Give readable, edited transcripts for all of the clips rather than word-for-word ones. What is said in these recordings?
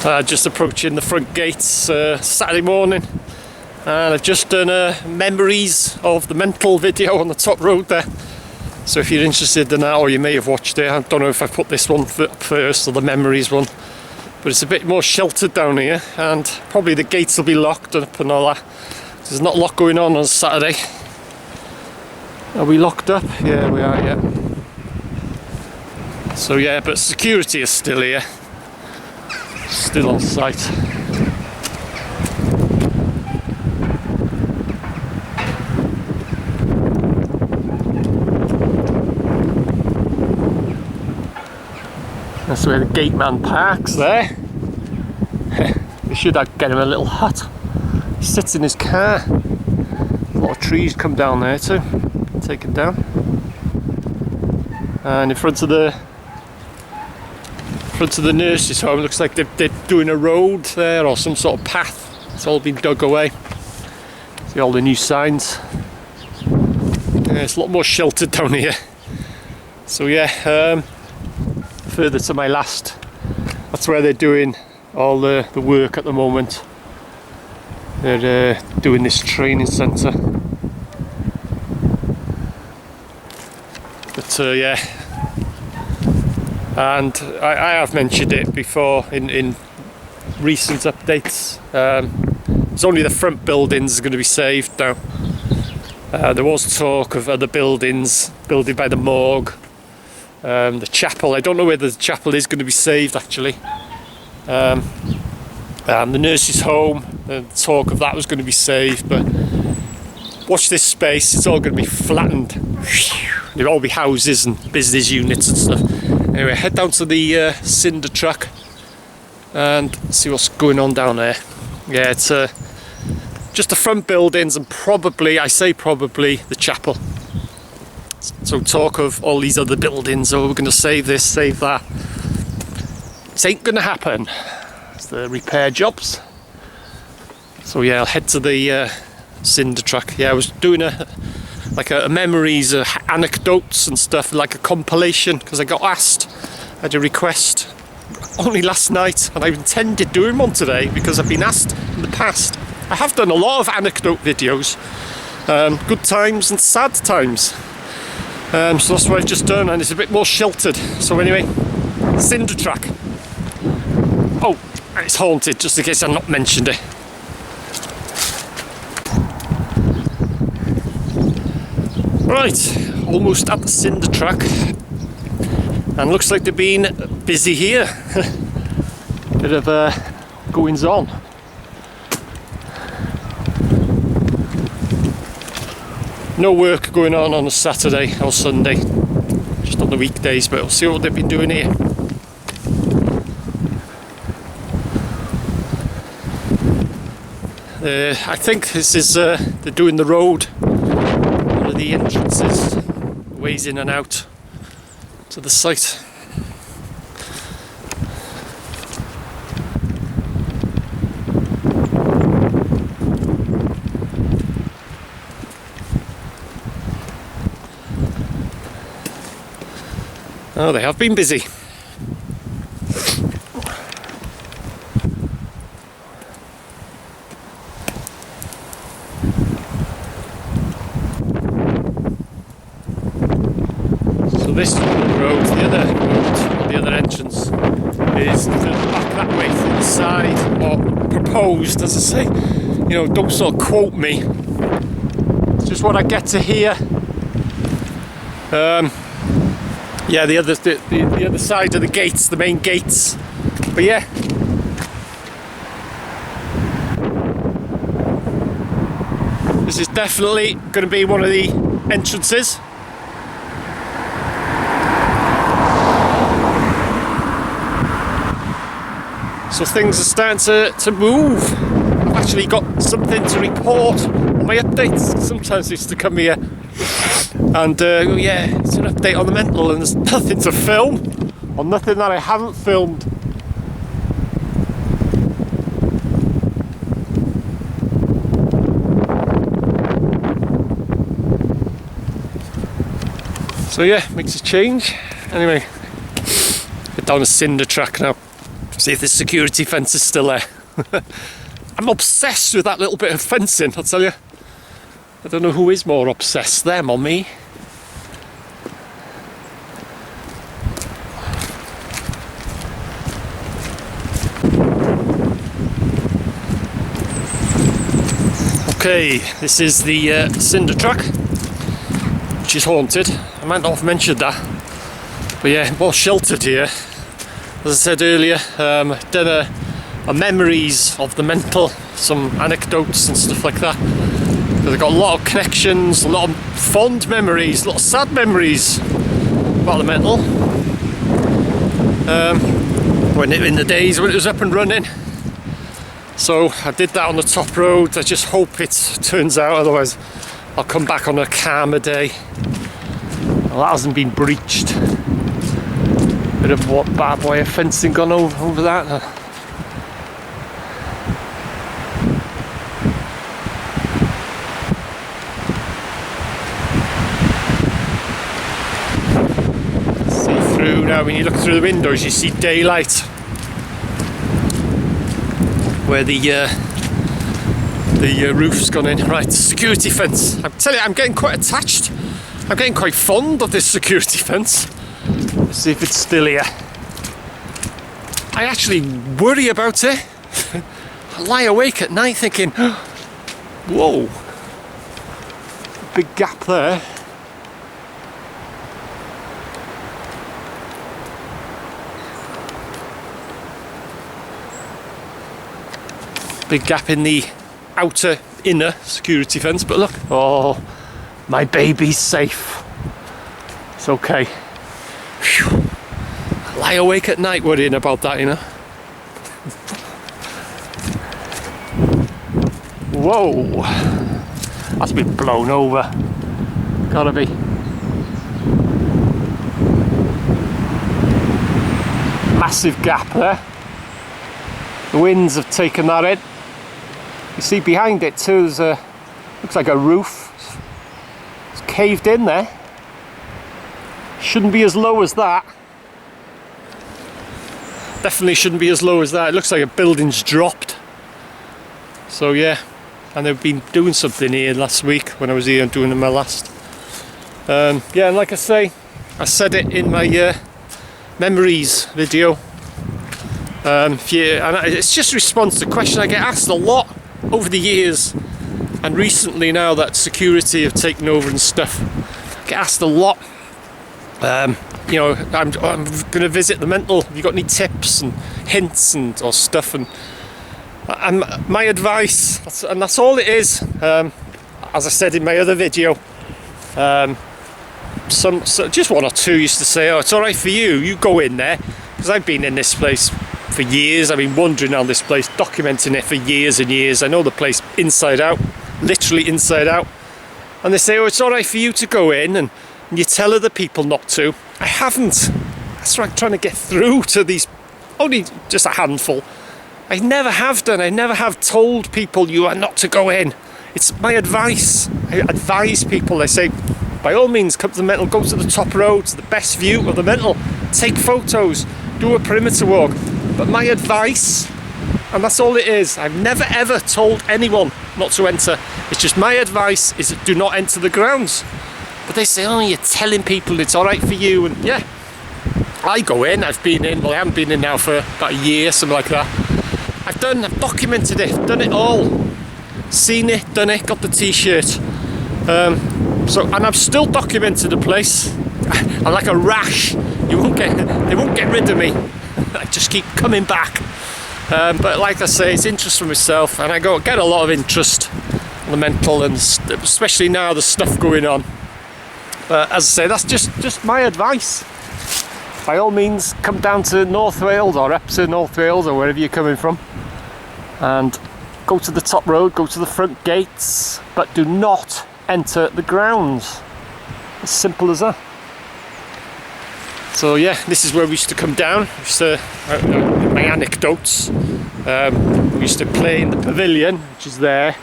Just approaching the front gates Saturday morning, and I've just done memories of the mental video on the top road there. So if you're interested in that, or you may have watched it, I don't know if I put this one first or the memories one, but it's a bit more sheltered down here, and probably the gates will be locked up and all that. There's not a lot going on Saturday. Are we locked up? Yeah, we are, yeah. So yeah, but security is still here. Still on site. That's where the gate man parks there. We should get him a little hut. He sits in his car. A lot of trees come down there too. Take him down. And in front of the nurse's home, looks like they're doing a road there or some sort of path. It's all been dug away. See all the new signs. Yeah, it's a lot more sheltered down here. So yeah, further to my last, that's where they're doing all the work at the moment. They're doing this training centre. But yeah, and I have mentioned it before in recent updates. It's only the front buildings are going to be saved now. There was talk of other buildings building by the morgue, the chapel. I don't know whether the chapel is going to be saved actually. The nurse's home, the talk of that was going to be saved, but watch this space, it's all going to be flattened. There'll all be houses and business units and stuff. Anyway, head down to the Cinder truck and see what's going on down there. Yeah, it's just the front buildings and probably, I say probably, the chapel. So talk of all these other buildings, oh we're going to save this, save that. It ain't going to happen. It's the repair jobs. So yeah, I'll head to the Cinder truck. Yeah, I was doing a memories, anecdotes and stuff, like a compilation, because I got asked, I had a request only last night, and I intended doing one today because I've been asked in the past. I have done a lot of anecdote videos, good times and sad times, so that's what I've just done, and it's a bit more sheltered. So anyway, Cinder truck. Oh, and it's haunted, just in case I've not mentioned it. Right, almost at the Cinder truck, and looks like they've been busy here. Bit of goings on. No work going on a Saturday or Sunday, just on the weekdays, but we'll see what they've been doing here. I think this is, they're doing the road. The entrances, ways in and out to the site. Oh, they have been busy. This road, the other entrance is to the back that way, to the side, or proposed, as I say. You know, don't sort of quote me. It's just what I get to hear. Yeah, the other side of the gates, the main gates. But yeah. This is definitely going to be one of the entrances. So things are starting to move. I've actually got something to report on my updates. Sometimes I used to come here and yeah, it's an update on the mental, and there's nothing to film, or nothing that I haven't filmed. So yeah, makes a change. Anyway, get down a Cinder track now. See if the security fence is still there. I'm obsessed with that little bit of fencing, I'll tell you. I don't know who is more obsessed, them or me. Okay, this is the Cinder track, which is haunted. I might not have mentioned that, but yeah, more sheltered here. As I said earlier, done a memories of the mental, some anecdotes and stuff like that. They've got a lot of connections, a lot of fond memories, a lot of sad memories about the mental. In the days when it was up and running. So I did that on the top road. I just hope it turns out, otherwise I'll come back on a calmer day. Well, that hasn't been breached. Bit of what barbed wire fencing gone over that. See through now. When you look through the windows, you see daylight. Where the roof's gone in. Right, security fence. I'm telling you, I'm getting quite attached. I'm getting quite fond of this security fence. Let's see if it's still here. I actually worry about it. I lie awake at night thinking, whoa, big gap there. Big gap in the inner security fence, but look, oh, my baby's safe. It's okay. Whew. I lie awake at night worrying about that, you know. Whoa, that's been blown over. Gotta be. Massive gap there. The winds have taken that in. You see behind it too, there's a, looks like a roof. It's caved in there. Shouldn't be as low as that. Definitely shouldn't be as low as that. It looks like a building's dropped. So yeah, and they've been doing something here last week when I was here and doing my last. Yeah, and like I say, I said it in my memories video. And it's just a response to a question I get asked a lot over the years, and recently now that security have taken over and stuff, I get asked a lot. You know, I'm going to visit the mental. Have you got any tips and hints or stuff? And my advice, and that's all it is. As I said in my other video, just one or two used to say, "Oh, it's all right for you. You go in there," because I've been in this place for years. I've been wandering around this place, documenting it for years and years. I know the place inside out, literally inside out. And they say, "Oh, it's all right for you to go in," and you tell other people not to. I haven't. That's what I'm trying to get through to these, only just a handful. I never have done. I never have told people you are not to go in. It's my advice. I advise people. I say, by all means, come to the mental, go to the top road, to the best view of the mental, take photos, do a perimeter walk. But my advice, and that's all it is, I've never ever told anyone not to enter. It's just my advice is do not enter the grounds. But they say, "Oh, you're telling people it's all right for you," and yeah, I go in. I've been in. Well, I haven't been in now for about a year, something like that. I've documented it, done it all, seen it, done it, got the T-shirt. And I've still documented the place. I'm like a rash. They won't get rid of me. I just keep coming back. But like I say, it's interest for myself, and I get a lot of interest on the mental, and especially now there's stuff going on. But as I say, that's just my advice. By all means, come down to North Wales or up to North Wales or wherever you're coming from, and go to the top road, go to the front gates, but do not enter the grounds. As simple as that. So yeah, this is where we used to come down. My anecdotes. We used to play in the pavilion, which is there,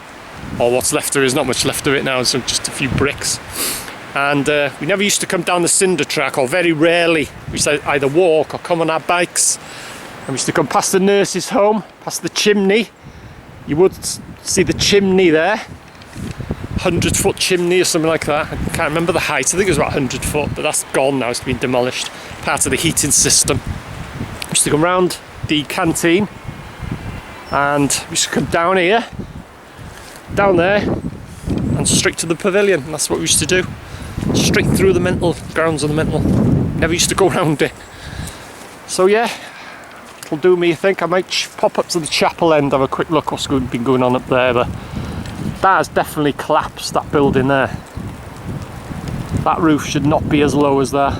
or what's left of it. Is not much left of it now, so just a few bricks. And we never used to come down the Cinder track, or very rarely. We used to either walk or come on our bikes. I used to come past the nurse's home, past the chimney. You would see the chimney there, 100-foot chimney or something like that. I can't remember the height, I think it was about 100 foot, but that's gone now, it's been demolished. Part of the heating system. I used to come round the canteen and we used to come down here, down there, and straight to the pavilion. And that's what we used to do. Straight through the mental, grounds of the mental. Never used to go round it. So yeah, it'll do me, I think. I might pop up to the chapel end, have a quick look what's been going on up there. But that has definitely collapsed, that building there. That roof should not be as low as that.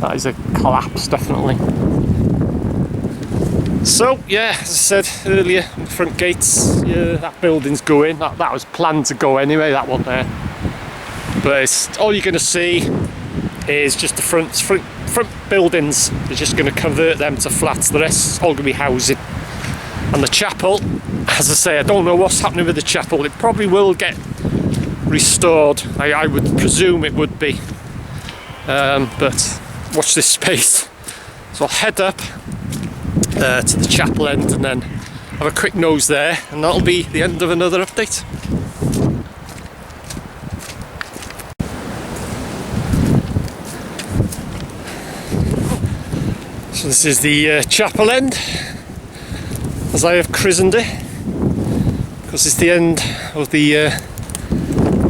That is a collapse, definitely. So yeah, as I said earlier, the front gates, yeah, that building's going. That was planned to go anyway, that one there. But it's, all you're going to see is just the front buildings. They're just going to convert them to flats. The rest is all going to be housing. And the chapel, as I say, I don't know what's happening with the chapel. It probably will get restored. I would presume it would be. But watch this space. So I'll head up to the chapel end and then have a quick nose there, and that'll be the end of another update. So this is the chapel end, as I have christened it, because it's the end of the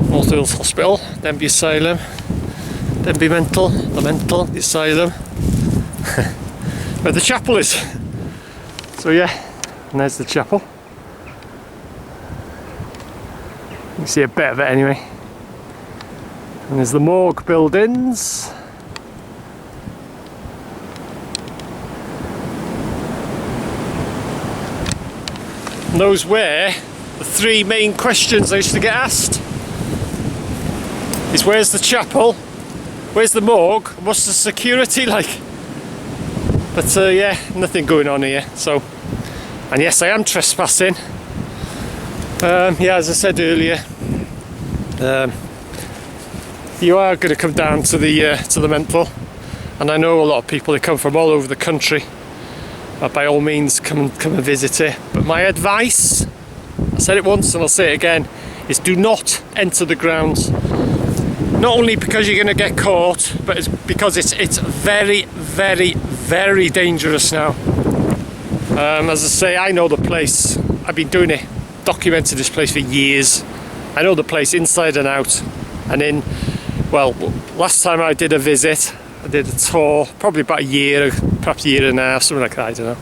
North Wales Hospital, Denbigh Asylum, Denbigh Mental, the Asylum, where the chapel is. So yeah, and there's the chapel. You can see a bit of it anyway. And there's the morgue buildings. And those were the three main questions I used to get asked. Is where's the chapel? Where's the morgue? What's the security like? But yeah, nothing going on here. So, and yes, I am trespassing. Yeah, as I said earlier, you are going to come down to the mental, and I know a lot of people, they come from all over the country. By all means, come and visit it. But my advice, I said it once and I'll say it again, is do not enter the grounds. Not only because you're going to get caught, but it's because it's very, very, very dangerous now. As I say, I know the place. I've been doing it, documented this place for years. I know the place inside and out. And in, well, last time I did a visit, I did a tour, probably about a year, perhaps a year and a half, something like that, I don't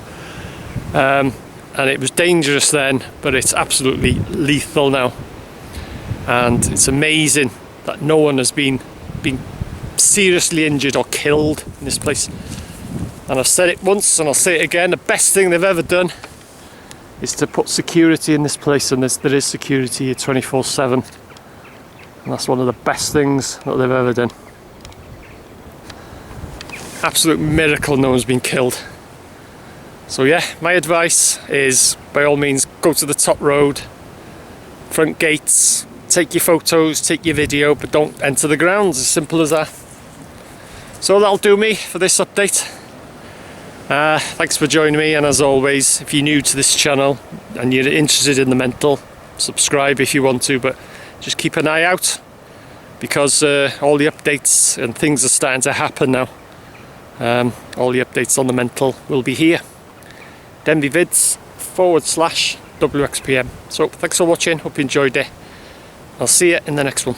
know. And it was dangerous then, but it's absolutely lethal now. And it's amazing that no one has been seriously injured or killed in this place. And I've said it once and I'll say it again, the best thing they've ever done is to put security in this place, and there is security here 24/7. And that's one of the best things that they've ever done. Absolute miracle no one's been killed. So yeah, my advice is by all means go to the top road, front gates, take your photos, take your video, but don't enter the grounds, as simple as that. So that'll do me for this update. Thanks for joining me, and as always, if you're new to this channel and you're interested in the mental, subscribe if you want to, but just keep an eye out, because all the updates and things are starting to happen now. All the updates on the mental will be here. Denbigh Vids /WXPM. So thanks for watching, hope you enjoyed it. I'll see you in the next one.